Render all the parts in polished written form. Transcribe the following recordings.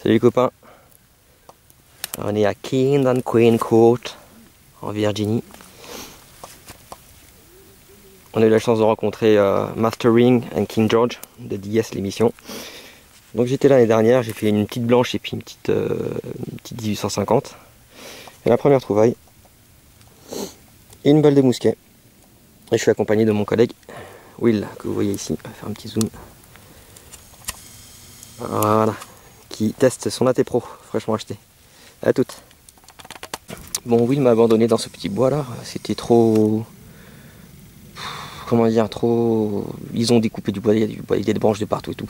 Salut copains. On est à King and Queen Court en Virginie. On a eu la chance de rencontrer Mastering and King George de DS l'émission. Donc j'étais là l'année dernière, j'ai fait une petite blanche et puis une petite 1850. Et la première trouvaille. Et une balle de mousquet. Et je suis accompagné de mon collègue Will, que vous voyez ici. On va faire un petit zoom. Voilà. Qui teste son AT Pro, fraîchement acheté. À toutes. Bon, Will m'a abandonné dans ce petit bois là. C'était trop... Comment dire, trop... Ils ont découpé du bois, il y a des branches de partout et tout.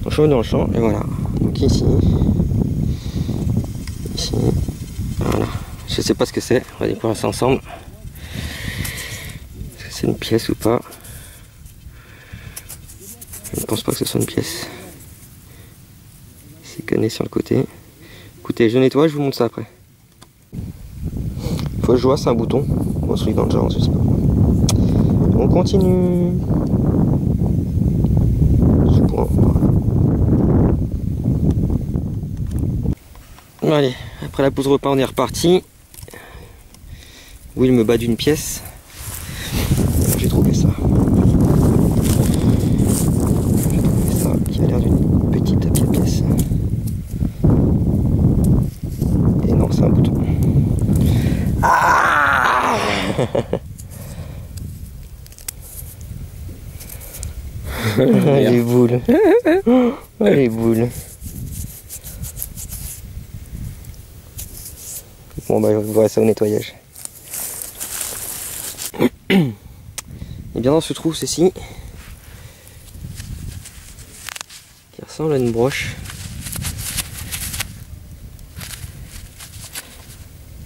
Donc je suis venu dans le champ et voilà. Donc ici. Ici. Voilà. Je sais pas ce que c'est. On va découvrir ça ensemble. Est-ce que c'est une pièce ou pas? Je ne pense pas que ce soit une pièce. C'est canné sur le côté. Écoutez, je nettoie, je vous montre ça après. Faut que je vois, c'est un bouton. Bon, celui dans le genre, je sais pas. On continue. Ce point, voilà. Allez, après la pause repas, on est reparti. Will me bat d'une pièce. J'ai trouvé ça. Qui a l'air d'une petite pièce. Et non, c'est un bouton. Ah les boules. Les boules. Bon bah vous verrez ça au nettoyage. Et bien dans ce trou ceci qui ressemble à une broche.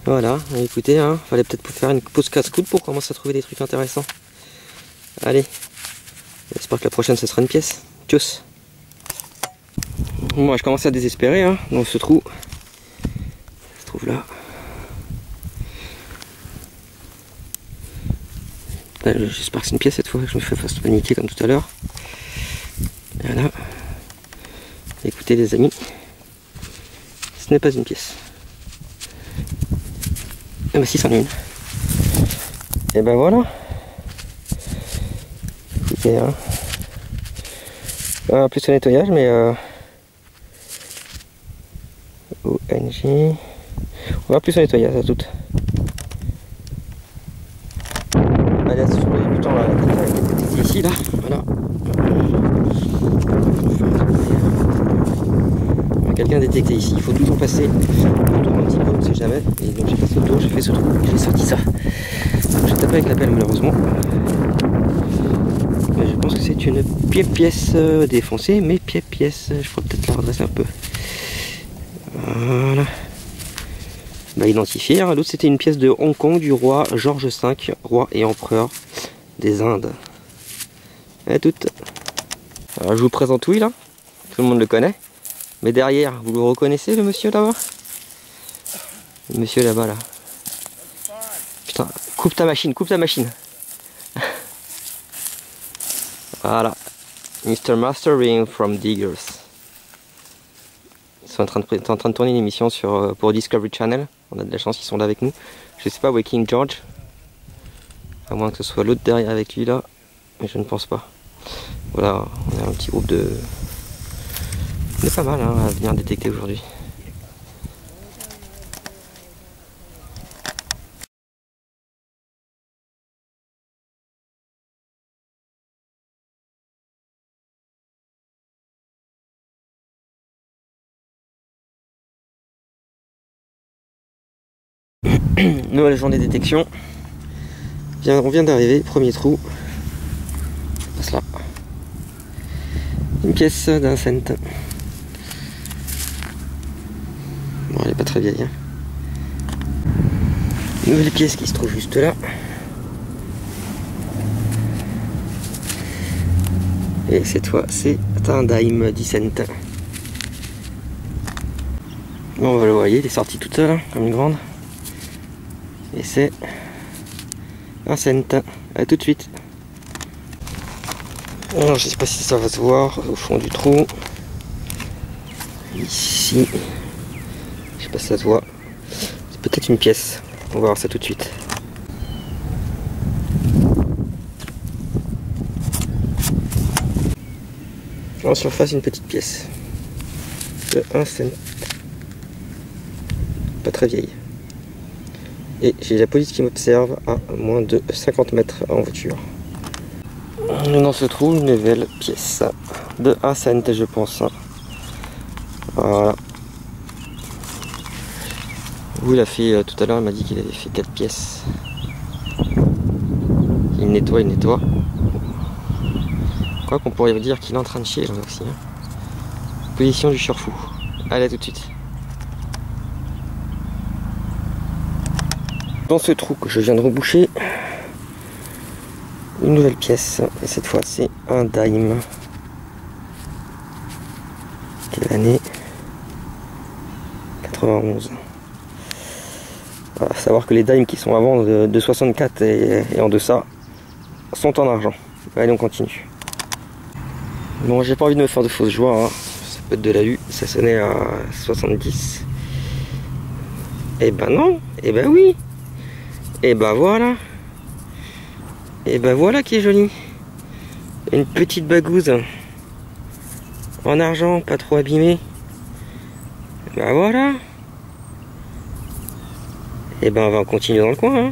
Voilà, écoutez, hein, fallait peut-être faire une pause casse-coude pour commencer à trouver des trucs intéressants. Allez, j'espère que la prochaine ce sera une pièce. Tchuss. Moi je commence à désespérer hein, dans ce trou. Ça se trouve là. J'espère que c'est une pièce cette fois, que je me fais face paniquer comme tout à l'heure. Voilà. Écoutez les amis, ce n'est pas une pièce. Ah bah si, c'en est une. Et ben voilà. Écoutez, hein. Plus au nettoyage, mais ONG. On va plus au nettoyage à toutes. Allez, si je voulais du temps là, ici là, voilà. Quelqu'un détecté ici, il faut toujours passer autour un petit peu, on ne sait jamais. Et donc j'ai passé autour, j'ai fait ce trou et j'ai sorti ça. J'ai tapé avec la pelle malheureusement. Mais je pense que c'est une pièce défoncée, mais pièce. Je pourrais peut-être la redresser un peu. Voilà. Bah identifié, hein. L'autre c'était une pièce de Hong Kong du roi George V, roi et empereur des Indes. À toutes. Alors je vous présente Will, hein. Tout le monde le connaît. Mais derrière, vous le reconnaissez le monsieur là-bas? Le monsieur là-bas là. Putain, coupe ta machine, coupe ta machine. Voilà. Mr. Mastering from Diggers. Ils sont en train de tourner une émission pour Discovery Channel. On a de la chance qu'ils sont là avec nous. Je sais pas où est King George. À moins que ce soit l'autre derrière avec lui là. Mais je ne pense pas. Voilà, on a un petit groupe de... On est pas mal hein, à venir détecter aujourd'hui. Nouvelle journée de détection. On vient d'arriver, premier trou. Passe là. Une pièce d'un cent. Bon, elle est pas très vieille. Hein. Nouvelle pièce qui se trouve juste là. Et cette fois, c'est un dime 10 cents. Bon, vous le voyez, il est sorti toute seule, hein, comme une grande. Et c'est un cent. A tout de suite. Alors, je sais pas si ça va se voir au fond du trou. Ici, je sais pas si ça se voit, c'est peut-être une pièce. On va voir ça tout de suite. En surface, une petite pièce de 1 cent. Pas très vieille. Et j'ai la police qui m'observe à moins de 50 mètres en voiture. Dans ce trou, une nouvelle pièce de 1 cent, je pense. Voilà. Où il a fait tout à l'heure, il m'a dit qu'il avait fait 4 pièces. Il nettoie, il nettoie. Quoi qu'on pourrait dire qu'il est en train de chier là aussi. Position du surfou. Allez, à tout de suite. Dans ce trou que je viens de reboucher, une nouvelle pièce. Et cette fois, c'est un dime. Quelle année? 91. Voilà, savoir que les dimes qui sont avant de 64 et en deçà sont en argent. Allez, on continue. Bon, j'ai pas envie de me faire de fausses joies, hein. Ça peut être de la U, ça sonnait à 70. Et ben non, et ben oui. Et ben voilà. Et ben voilà qui est joli. Une petite bagouze en argent, pas trop abîmée. Ben voilà. Et ben on va continuer dans le coin, hein.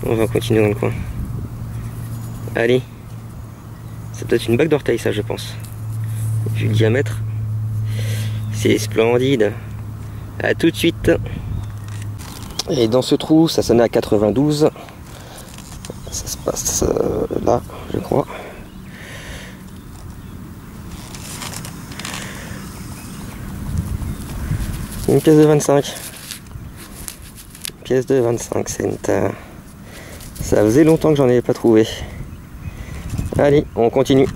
On va continuer dans le coin. Allez. C'est peut-être une bague d'orteil, ça, je pense. Vu le diamètre. C'est splendide. A tout de suite. Et dans ce trou, ça sonnait à 92. Ça se passe là, je crois. Une pièce de 25. Une pièce de 25 cents. Ça faisait longtemps que j'en avais pas trouvé. Allez, on continue.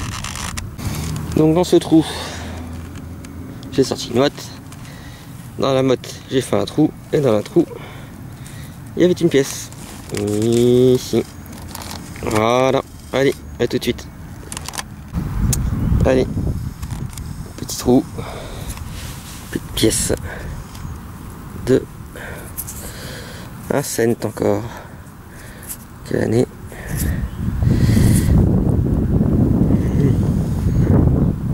Donc dans ce trou, j'ai sorti une motte. Dans la motte, j'ai fait un trou. Et dans le trou, il y avait une pièce. Ici. Voilà. Allez, à tout de suite. Allez. Petit trou. Petite pièce. De 1 cent encore. Quelle année?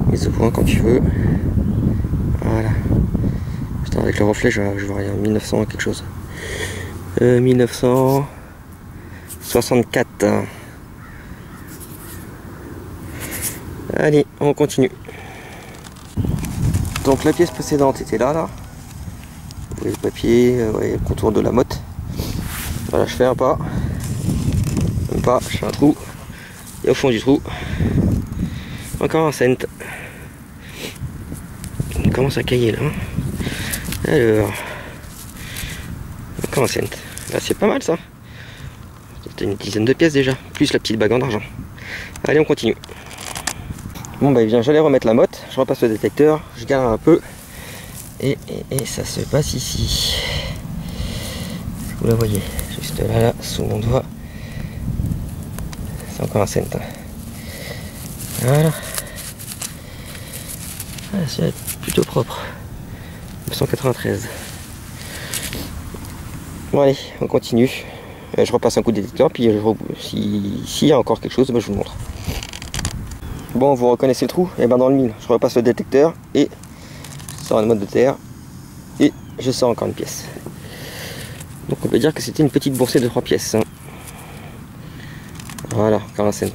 Mise au point quand tu veux. Voilà. Putain, avec le reflet, je vois rien. 1900 quelque chose. 1964. Allez, on continue. Donc la pièce précédente était là. Vous voyez le papier, vous voyez le contour de la motte. Voilà, je fais un pas. Un pas, je fais un trou. Et au fond du trou, encore 1 cent. On commence à cailler là. Alors, encore 1 cent. Là, c'est pas mal ça. C'était une dizaine de pièces déjà, plus la petite bague en argent. Allez, on continue. Bon bah bien, j'allais remettre la motte, je repasse le détecteur, je galère un peu. Et ça se passe ici. Vous la voyez, juste là, sous mon doigt. C'est encore 1 cent. Voilà. Ah, c'est plutôt propre. 993. Bon allez, on continue. Je repasse un coup de détecteur, puis s'il y a encore quelque chose, ben, je vous le montre. Bon, vous reconnaissez le trou? Et ben dans le mille, je repasse le détecteur et je sors une motte de terre et je sors encore une pièce. Donc on peut dire que c'était une petite boursée de 3 pièces. Hein. Voilà, encore 1 cent.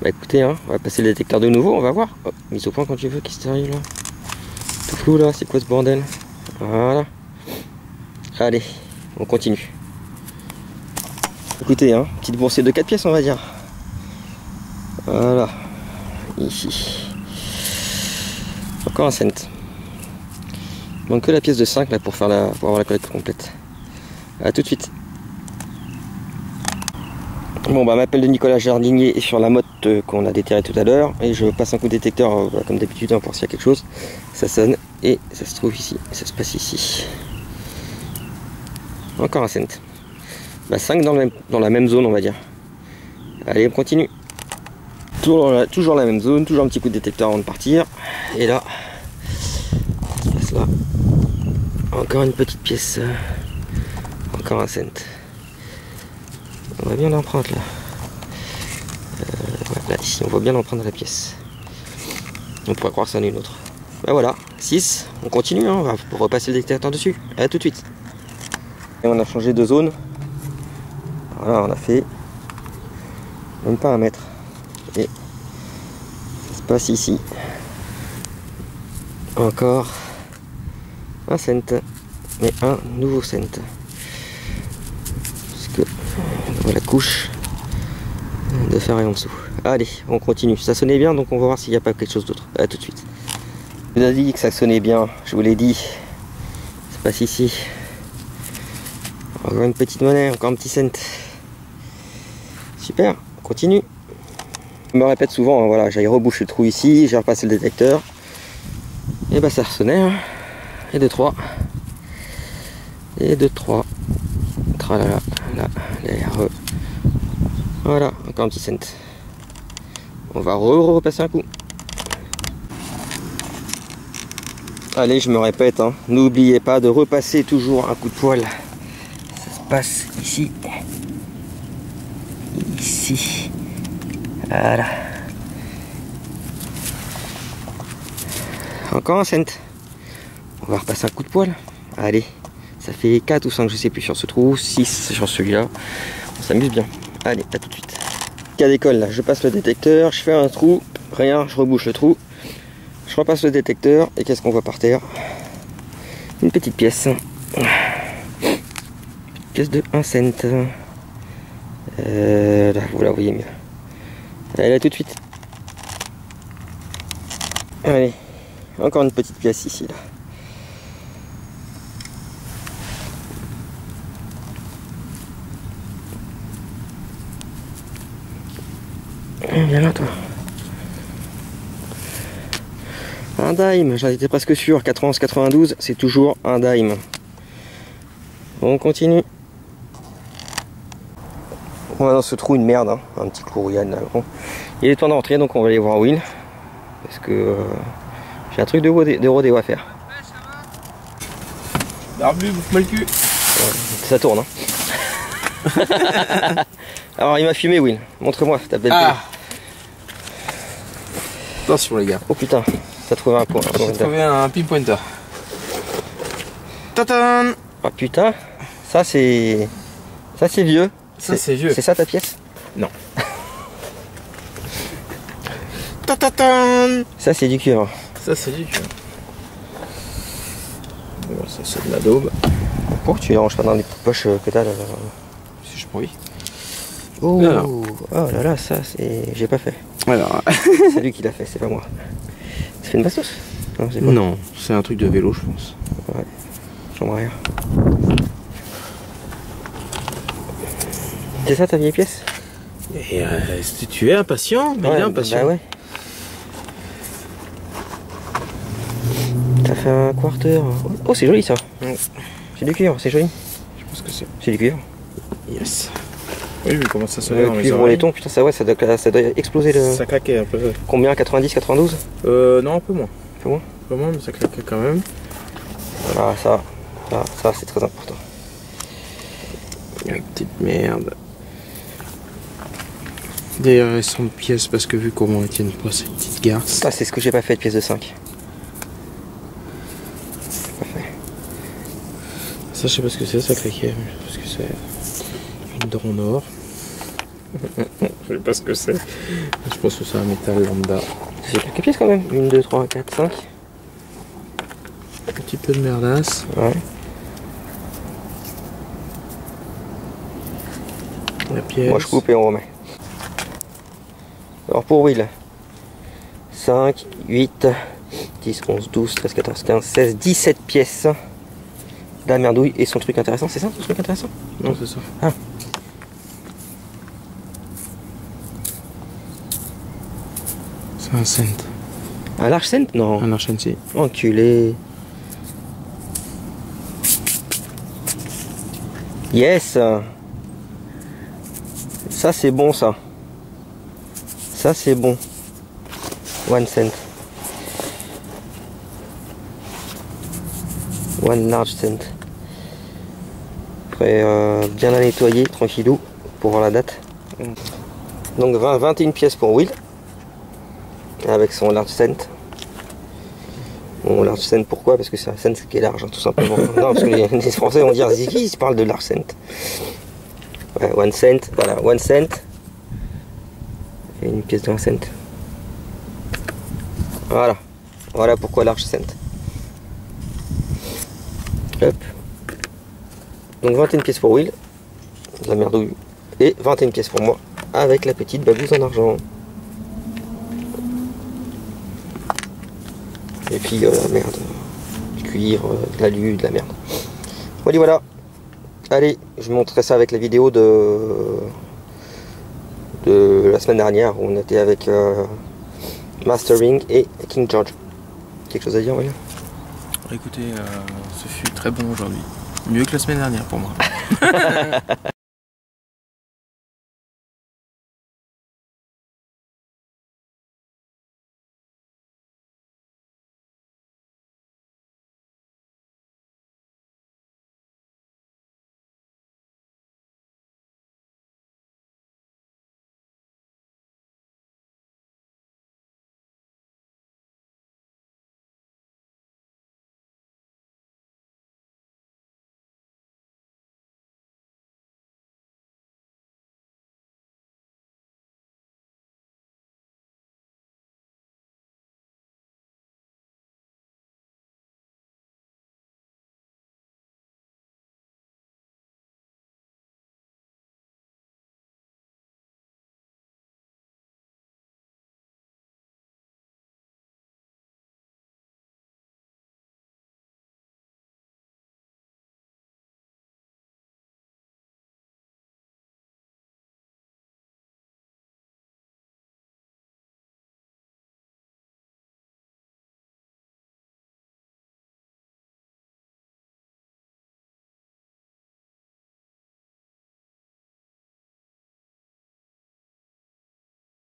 Bah écoutez, hein, on va passer le détecteur de nouveau, on va voir. Oh, mise au point quand tu veux, qu'est-ce qui t'arrive là? Tout flou là, c'est quoi ce bordel? Voilà. Allez, on continue. Écoutez, hein, petite boursée de 4 pièces on va dire. Voilà. Ici. Encore 1 cent. Il manque que la pièce de 5 là pour avoir la collecte complète. A tout de suite. Bon bah m'appelle de Nicolas Jardinier est sur la motte qu'on a déterrée tout à l'heure et je passe un coup de détecteur comme d'habitude hein, pour s'il y a quelque chose. Ça sonne et ça se trouve ici, ça se passe ici. Encore 1 cent. Bah 5 dans la même zone on va dire. Allez on continue. Toujours la même zone, toujours un petit coup de détecteur avant de partir. Et là, Encore une petite pièce. Encore un cent. On voit bien l'empreinte là. Là, ici, on voit bien l'empreinte de la pièce. On pourrait croire que c'en est une autre. Ben voilà, 6. On continue, hein, on va repasser le détecteur dessus. À tout de suite. Et on a changé de zone. Voilà, on a fait même pas 1 mètre. Et ça se passe ici. Encore un cent. Mais un nouveau cent. Parce que on voit la couche de ferraille en dessous. Allez, on continue. Ça sonnait bien, donc on va voir s'il n'y a pas quelque chose d'autre. À tout de suite. Je vous ai dit que ça sonnait bien, je vous l'ai dit. Ça passe ici. Encore une petite monnaie, encore un petit cent. Super, on continue. Je me répète souvent, hein, voilà, j'ai rebouché le trou ici, j'ai repassé le détecteur. Et bah ça sonnait. Hein. Et 2, 3. Et 2, 3. Tralala, là, là, voilà, encore un petit cent. On va repasser un coup. Allez, je me répète, hein, n'oubliez pas de repasser toujours un coup de poêle. Ça se passe ici. Ici. Voilà. Encore un cent. On va repasser un coup de poêle. Allez, ça fait 4 ou 5, je sais plus, sur ce trou, 6 sur celui-là. On s'amuse bien. Allez, à tout de suite. Cas d'école, là, je passe le détecteur, je fais un trou, rien, je rebouche le trou. Je repasse le détecteur, et qu'est-ce qu'on voit par terre? Une petite pièce. Une pièce de 1 cent. Là, vous la voyez mieux. Allez, à tout de suite. Allez, encore une petite pièce ici, là. Viens là, toi. Un dime, j'en étais presque sûr. 91-92, c'est toujours un dime. On continue. On a dans ce trou une merde, hein. Un petit clou rouillade là. Bon. Il est temps d'entrer, donc on va aller voir Will. Parce que j'ai un truc de rodéo à faire. Barbu, bouffe-moi le cul. Ouais, ça tourne, hein. Alors il m'a filmé, Will. Montre-moi ta belle Ah. Attention les gars. Oh putain, t'as trouvé un point. J'ai trouvé un pinpointer. Tatan. Ah putain, ça c'est vieux. Ça c'est vieux. C'est ça ta pièce? Non. Tatan. Ça c'est du cuivre. Ça c'est du cuivre. Bon, ça c'est de la daube. Pourquoi tu les ranges pas dans les petites poches que t'as là? Si je pourris. Oh, Alors. Oh là là, ça c'est... J'ai pas fait. Alors. C'est lui qui l'a fait, c'est pas moi. Ça fait une bastos? Non, c'est pas. Non, c'est un truc de vélo je pense. Ouais, chambre arrière. C'est ça ta vieille pièce? Et si tu es impatient, mais ouais, bien impatient. Bah ouais. T'as fait un quarter. Oh c'est joli ça. C'est du cuivre, c'est joli. Je pense que c'est. C'est du cuivre. Yes. Oui, vu comment ça sonnait dans mes cuivre oreilles. laiton, putain ça ouais, ça doit exploser le... Ça claquait un peu. Combien? 90, 92? Non, un peu moins. Un peu moins? Un peu moins, mais ça claquait quand même. Ah ça c'est très important. Une petite merde. D'ailleurs, elles sont de pièces parce que vu comment elles tiennent pas ces petites garces. Ça c'est ce que j'ai pas fait de pièce de 5. Pas fait. Ça, je sais pas ce que c'est, ça claquait. Je sais pas ce que c'est. Une dent en or. Je sais pas ce que c'est. Je pense que c'est un métal lambda. C'est quelques pièces quand même. 1, 2, 3, 4, 5. Un petit peu de merdasse. Ouais. La pièce. Moi je coupe et on remet. Alors pour Will, 5, 8, 10, 11, 12, 13, 14, 15, 16, 17 pièces. La merdouille et son truc intéressant, c'est ça son truc intéressant? Non, c'est ça. Ah. C'est un cent. Un large cent? Non. Un large cent. Enculé. Yes. Ça c'est bon ça. Ça c'est bon. 1 cent. One large cent. Après bien la nettoyer tranquillou pour voir la date. Donc 21 pièces pour Will avec son large cent. Bon, large cent pourquoi? Parce que c'est un cent qui est large, hein, tout simplement. Non, parce que les Français vont dire Ziki, ils parlent de large cent. Ouais, one cent, voilà, one cent. Et une pièce de 1 cent. Voilà, voilà pourquoi large cent. Hop. Donc 21 pièces pour Will, la merdouille, et 21 pièces pour moi, avec la petite babouse en argent. Et puis la merde, du cuivre, de l'alu, de la merde. Voilà, voilà. Allez, je vous montrerai ça avec la vidéo de la semaine dernière où on était avec Mastering et King George. Quelque chose à dire, William? Écoutez, ce fut très bon aujourd'hui. Mieux que la semaine dernière pour moi.